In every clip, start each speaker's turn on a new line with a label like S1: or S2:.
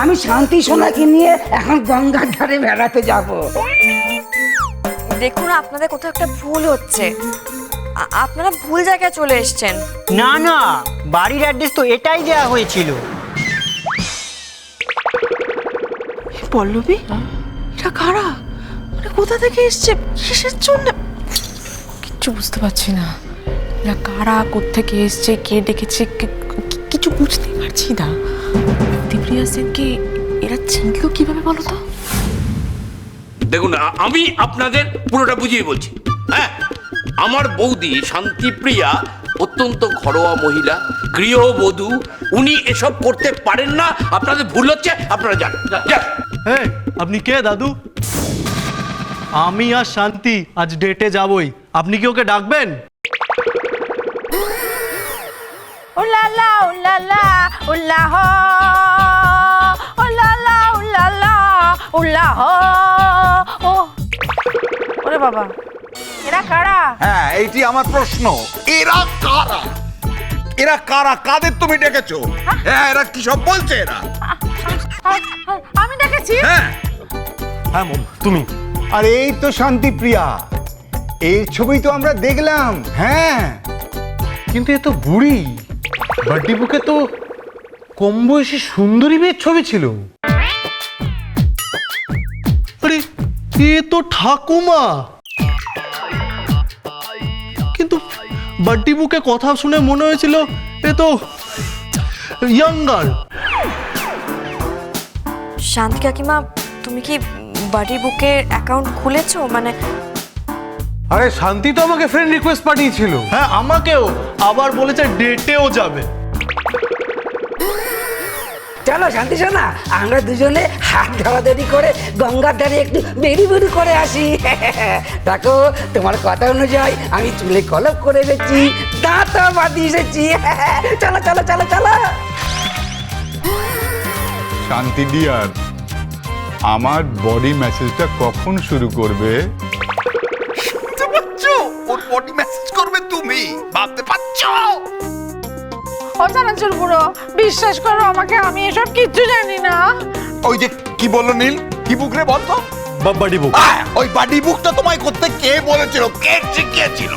S1: আমি শান্তি সোনাকে নিয়ে এখন গঙ্গার ধারে বেড়াতে যাব।
S2: দেখুন আপনাদের কোথাও একটা ভুল হচ্ছে, আপনারা ভুল জায়গায় চলে এসেছেন।
S3: না না, বাড়ির অ্যাড্রেস তো এটাই দেওয়া হয়েছিল।
S4: পল্লবী, এটা কারা? মানে কোথা থেকে এসছে, কিসের জন্য? কিচ্ছু বুঝতে পারছি না। এরা কারা, কোত্থেকে এসছে, কে ডেকেছে, কিছু বুঝতেই পারছি না। দিপ্রিয়া সেনকে এরা চিনলো কিভাবে বলো তো?
S5: দেখুন, আমি আপনাদের পুরোটা বুঝিয়ে বলছি। হ্যাঁ, আমার বৌদি শান্তিপ্রিয়া অত্যন্ত ঘরোয়া মহিলা, গৃহবধূ। উনি এসব করতে পারেন না। আপনাদের ভুল হচ্ছে, আপনারা যান।
S6: হ্যাঁ, আপনি কে দাদু? আমি আর শান্তি আজ ডেটে যাবই, আপনি কি ওকে ডাকবেন?
S4: উল্লালা উল্লালা উল্লাহ, উল্লালা উল্লালা উল্লাহ। ও ওরে বাবা, এরা কারা?
S7: হ্যাঁ, এইটি আমার প্রশ্ন। এরা কারা? এরা কারা? কাদের তুমি ডেকেছো? হ্যাঁ, এরা কি সব বলছে এরা?
S4: আমি দেখেছি।
S7: হ্যাঁ
S6: হ্যাঁ মম, তুমি।
S8: আর এই তো শান্তিপ্রিয়া, এই ছবি তো আমরা দেখলাম। হ্যাঁ,
S6: কিন্তু এ তো বুড়ি। বার্থডে বুকে তো কম বয়সী সুন্দরী মেয়ের ছবি ছিল। আরে, এ তো ঠাকুমা। কিন্তু বার্থডে বুকে কথা শুনে মনে হয়েছিল এ তো ইয়াঙ্গার।
S2: শান্তি কাকিমা, তুমি কি বাড়ি বুকের অ্যাকাউন্ট খুলেছো? মানে
S6: আরে শান্তি তো আমাকে ফ্রেন্ড রিকোয়েস্ট পাঠিয়েছিল। হ্যাঁ, আমাকেও। আবার বলেছে ডেটেও যাবে।
S1: চলো শান্তি সোনা, আমরা দুজনে হাত ধরাধরি করে গঙ্গার ধারে একটু বেরি বেরি করে আসি। দেখো, তোমার কথা অনুযায়ী আমি চুলে কলপ করে এসেছি, দাঁতও বাঁধিয়ে এসেছি। চলো চলো চলো চলো।
S8: শান্তি ডিয়ার, আমার বডি মেসেজটা কখন শুরু করবে?
S7: শুনতে পাচ্ছ? ওর বডি মেসেজ করবে তুমি? ভাবতে পারছো?
S4: ও চানাচুর বুড়ো, বিশ্বাস করো আমাকে, আমি এসব কিচ্ছু জানি না।
S7: ওই যে কি বললো নীল, কি বুক রে বলতো?
S6: বার্থডে বুক।
S7: ওই বাডি বুকটা তোমায় করতে কে বলেছিল? কে শিখিয়েছিল?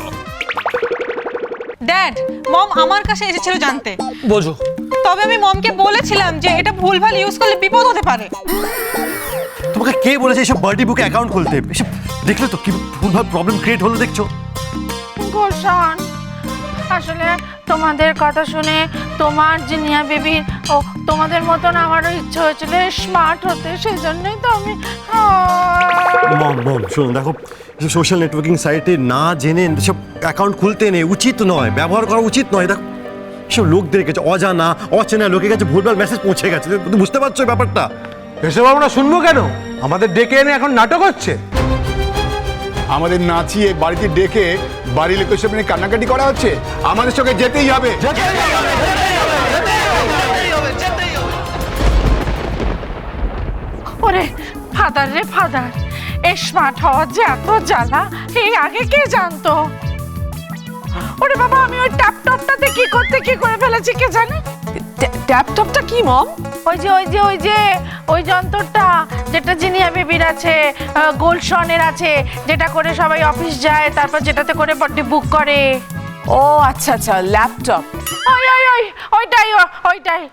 S9: ড্যাড, মম আমার কাছে এসেছিল জানতে।
S6: বোঝো,
S9: তবে আমি মমকে বলেছিলাম যে এটা ভুলভাল ইউজ করলে বিপদ হতে পারে।
S6: তোমাকে কে বলেছে এসব বার্থডে বুকে অ্যাকাউন্ট খুলতে? এসব দেখলে তো কি ভুলভাল প্রবলেম ক্রিয়েট হলো, দেখছো?
S4: গোসান, আসলে তোমাদের কথা শুনে তোমার জিনিয়া বেবির ও তোমাদের মতন আমারও ইচ্ছে হয়েছিল স্মার্ট হতে, সেই জন্যই তো আমি।
S10: মম শুনুন, দেখো, সোশ্যাল নেটওয়ার্কিং সাইটে না জেনে সব অ্যাকাউন্ট খুলতে নেই, উচিত নয়, ব্যবহার করা উচিত নয়। দেখো, সব লোকদের কাছে, অজানা অচেনা লোকের কাছে ভুলভাল মেসেজ পৌঁছে গেছে। তুমি বুঝতে পারছো ব্যাপারটা?
S6: এসব আমরা শুনবো কেন? আমাদের ডেকে এনে এখন নাটক হচ্ছে।
S8: আমাদের নাচিয়ে বাড়িতে ডেকে বাড়ির লোকের সামনে কান্নাকাটি করা হচ্ছে। আমাদের সঙ্গে যেতেই হবে।
S4: ওরে ফাদার রে ফাদার, স্মার্ট হওয়ার যে এত জ্বালা, এই আগে কে জানতো? ওরে বাবা, আমি ওই ট্যাপটপটাতে কি করে ফেলেছি কে জানে? ট্যাপটপটা কি মম? ওই যন্ত্রটা যেটা জিনিয়া বেবির আছে, গোল্ডসনের আছে, যেটা করে সবাই অফিস যায়, তারপর যেটাতে করে বার্থডে বুক করে। ও আচ্ছা আচ্ছা, ল্যাপটপ। ওইটাই।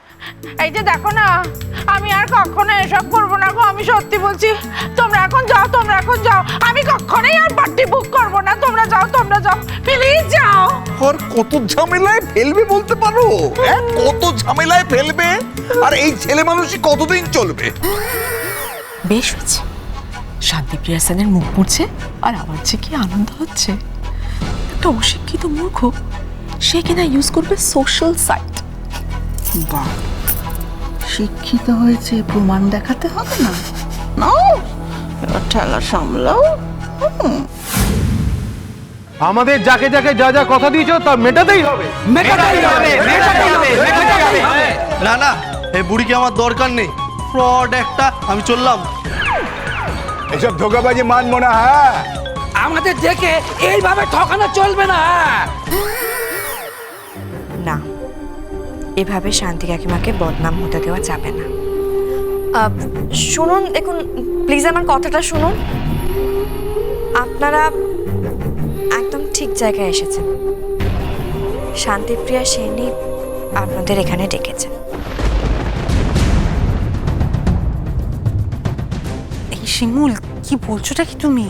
S4: এই যে দেখো না, আমি আর কখনো এসব করবো না গো, আমি সত্যি বলছি। তোমরা এখন যাও। আমি কখনোই আর বার্থডে বুক করবো না। তোমরা যাও, প্লিজ যাও।
S7: আর কত ঝামেলায় ফেলবে বলতে পারো? হ্যাঁ, কত ঝামেলায় ফেলবে? আর এই ছেলে মানুষই কতদিন চলবে?
S4: বেশ হয়েছে, শান্তিপ্রিয়া সেনের মুখ পুড়ছে আর আমার যে কি আনন্দ হচ্ছে। একটা অশিক্ষিত মূর্খ, সে কিনা ইউজ করবে সোশ্যাল সাইট।
S1: বাহ, শিক্ষিত হয়েছে, প্রমাণ দেখাতে হবে না? এবার ঠেলা সামলাও।
S6: আমাদের যাকে যাকে যা যা কথা দিয়েছো তা মেটাতেই হবে। না না, এই বুড়িকে আমার দরকার নেই। ফ্রড একটা, আমি চললাম।
S8: এসব ধোকাবাজি মানবো না। হ্যাঁ,
S1: আমাদের দেখে এইভাবে ঠকানো চলবে না।
S2: না, এভাবে শান্তি কাকিমাকে বদনাম হতে দেওয়া যাবে না। শুনুন, দেখুন প্লিজ আমার কথাটা শুনুন। আপনারা একদম ঠিক জায়গায় এসেছেন। শান্তিপ্রিয়া সেনই আপনাদের এখানে ডেকেছেন।
S9: এই শিমুল, কি বলছোটা কি তুমি?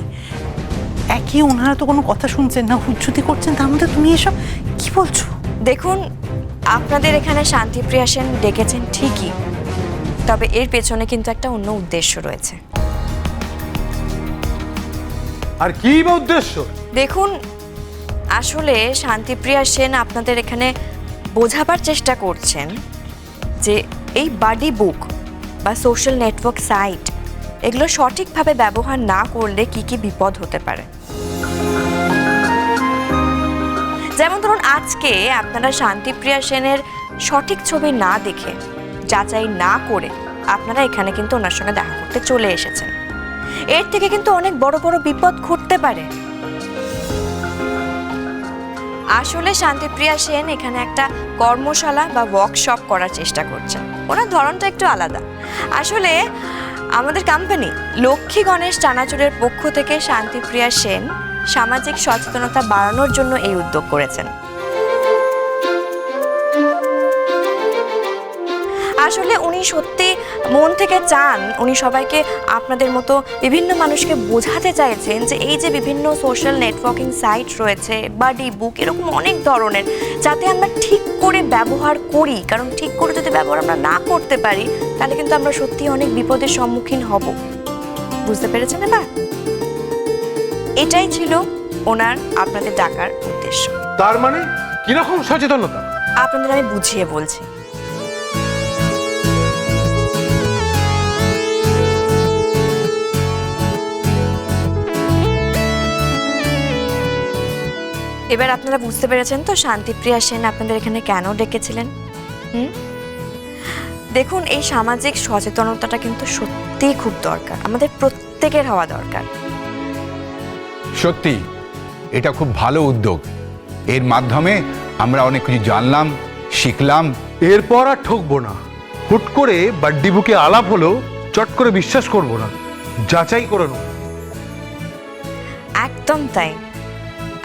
S9: একই ওনারা তো কোনো কথা শুনছেন না, হুজ্জুতি করছেন, তার মধ্যে তুমি এসব কি বলছো?
S2: দেখুন, আপনাদের এখানে শান্তিপ্রিয়া সেন ডেকেছেন ঠিকই, তবে এর পেছনে কিন্তু একটা অন্য উদ্দেশ্য রয়েছে।
S6: আর কি বা উদ্দেশ্য?
S2: দেখুন, আসলে শান্তিপ্রিয়া সেন আপনাদের এখানে বোঝাবার চেষ্টা করছেন যে এই বাডি বুক বা সোশ্যাল নেটওয়ার্ক সাইট এগুলো সঠিকভাবে ব্যবহার না করলে কি কি বিপদ হতে পারে। যেমন ধরুন, আজকে আপনারা শান্তিপ্রিয়া সেনের সঠিক ছবি না দেখে, যাচাই না করে আপনারা এখানে কিন্তু ওনার সঙ্গে দেখা করতে চলে এসেছেন। এর থেকে কিন্তু অনেক বড় বড় বিপদ ঘটতে পারে। আসলে শান্তিপ্রিয়া সেন এখানে একটা কর্মশালা বা ওয়ার্কশপ করার চেষ্টা করছেন। ওনার ধরনটা একটু আলাদা। আসলে আমাদের কোম্পানি লক্ষ্মী গণেশ চানাচুরের পক্ষ থেকে শান্তিপ্রিয়া সেন সামাজিক সচেতনতা বাড়ানোর জন্য এই উদ্যোগ করেছেন। আসলে উনি সত্যি মন থেকে চান, উনি সবাইকে আপনাদের মতো বিভিন্ন মানুষকে বোঝাতে চাইছেন যে এই যে বিভিন্ন সোশ্যাল নেটওয়ার্কিং সাইট রয়েছে, বাডি বুক, এরকম অনেক ধরনের, যাতে আমরা ঠিক করে ব্যবহার করি। কারণ ঠিক করে যদি ব্যবহার আমরা না করতে পারি তাহলে কিন্তু আমরা সত্যি অনেক বিপদের সম্মুখীন হব। বুঝতে পেরেছেন এবার? এটাই ছিল ওনার আপনাদের ডাকার উদ্দেশ্য।
S6: তার মানে কিরকম সচেতনতা?
S2: আপনাদের আমি বুঝিয়ে বলছি। এবার আপনারা বুঝতে পেরেছেন তো শান্তিপ্রিয়া সেন আপনাদের এখানে কেন ডেকেছিলেন? দেখুন, এই সামাজিক সচেতনতাটা কিন্তু সত্যিই খুব দরকার, আমাদের প্রত্যেকের হওয়া দরকার।
S7: সত্যি এটা খুব ভালো উদ্যোগ। এর মাধ্যমে আমরা অনেক কিছু জানলাম, শিখলাম।
S6: এরপর আর ঠকবো না। হুট করে বাড্ডি বুকে আলাপ হলো, চট করে বিশ্বাস করবো না, যাচাই করে নেব।
S2: একদম তাই।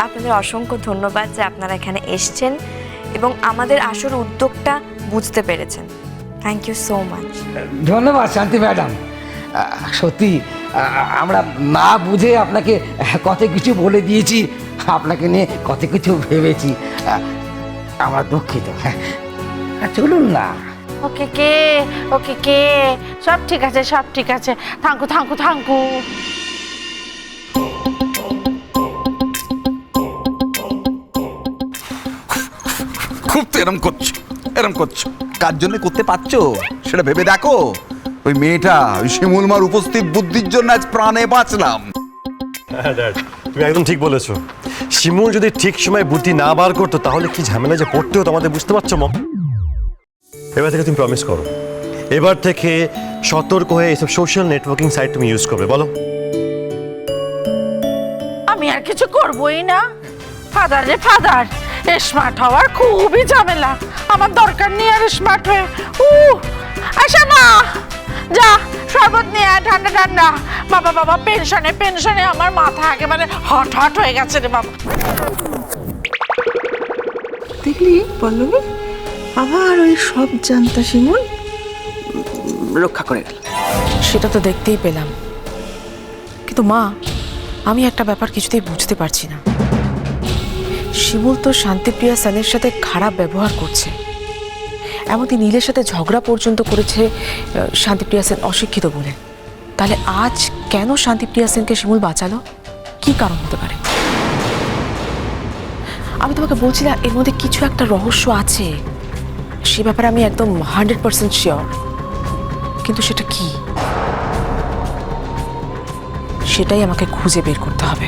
S2: আপনাদের অসংখ্য ধন্যবাদ যে আপনারা এখানে এসছেন এবং আমাদের আসল উদ্যোগটা বুঝতে পেরেছেন। Thank you so much.
S1: ধন্যবাদ শান্তি ম্যাডাম। সত্যি আমরা না বুঝে আপনাকে কত কিছু বলে দিয়েছি, আপনাকে নিয়ে কত কিছু ভেবেছি। আমরা দুঃখিত। চলুন না।
S4: ওকে কে, ওকে কে, সব ঠিক আছে, সব ঠিক আছে। Thank you thank you thank you.
S7: খুব তো এরম করছো কার জন্য করতে পারছো সেটা ভেবে দেখো। ওই মেয়েটা, ওই শিমুলমার উপস্থিত বুদ্ধির জন্য আজ প্রাণে বাঁচলাম।
S10: তুমি একদম ঠিক বলেছো। শিমুল যদি ঠিক সময় বুদ্ধি না বার করতো তাহলে কি ঝামেলা যে পড়তে হতো আমাদের, বুঝতে পারছো মম? এবার থেকে তুমি প্রমিস করো, এবার থেকে সতর্ক হয়ে এইসব সোশ্যাল নেটওয়ার্কিং সাইট তুমি ইউজ করবে, বলো?
S4: আমি আর কিছু করবোই না। ফাদার রে ফাদার, স্মার্ট হওয়ার খুবই ঝামেলা। আমার দরকার নেই আর স্মার্ট হয়ে। আসা না, যা শরবত নিয়ে আয়, ঠান্ডা ঠান্ডা। বাবা বাবা, পেনশনে পেনশনে আমার মাথা একেবারে হট হট হয়ে গেছে রে বাবা।
S11: দেখলি পল্লবী, আবার ওই সব জানতা শিমুল রক্ষা করে গেল।
S12: সেটা তো দেখতেই পেলাম, কিন্তু মা, আমি একটা ব্যাপার কিছুতেই বুঝতে পারছি না। শিমুল তো শান্তিপ্রিয়া সেনের সাথে খারাপ ব্যবহার করছে, এমনকি নীলের সাথে ঝগড়া পর্যন্ত করেছে শান্তিপ্রিয়া সেন অশিক্ষিত বলে। তাহলে আজ কেন শান্তিপ্রিয়া সেনকে শিমুল বাঁচালো? কি কারণ হতে পারে? আমি তোমাকে বলছিলাম এর মধ্যে কিছু একটা রহস্য আছে, সে ব্যাপারে আমি একদম 100% শিওর। কিন্তু সেটা কি, সেটাই আমাকে খুঁজে বের করতে হবে।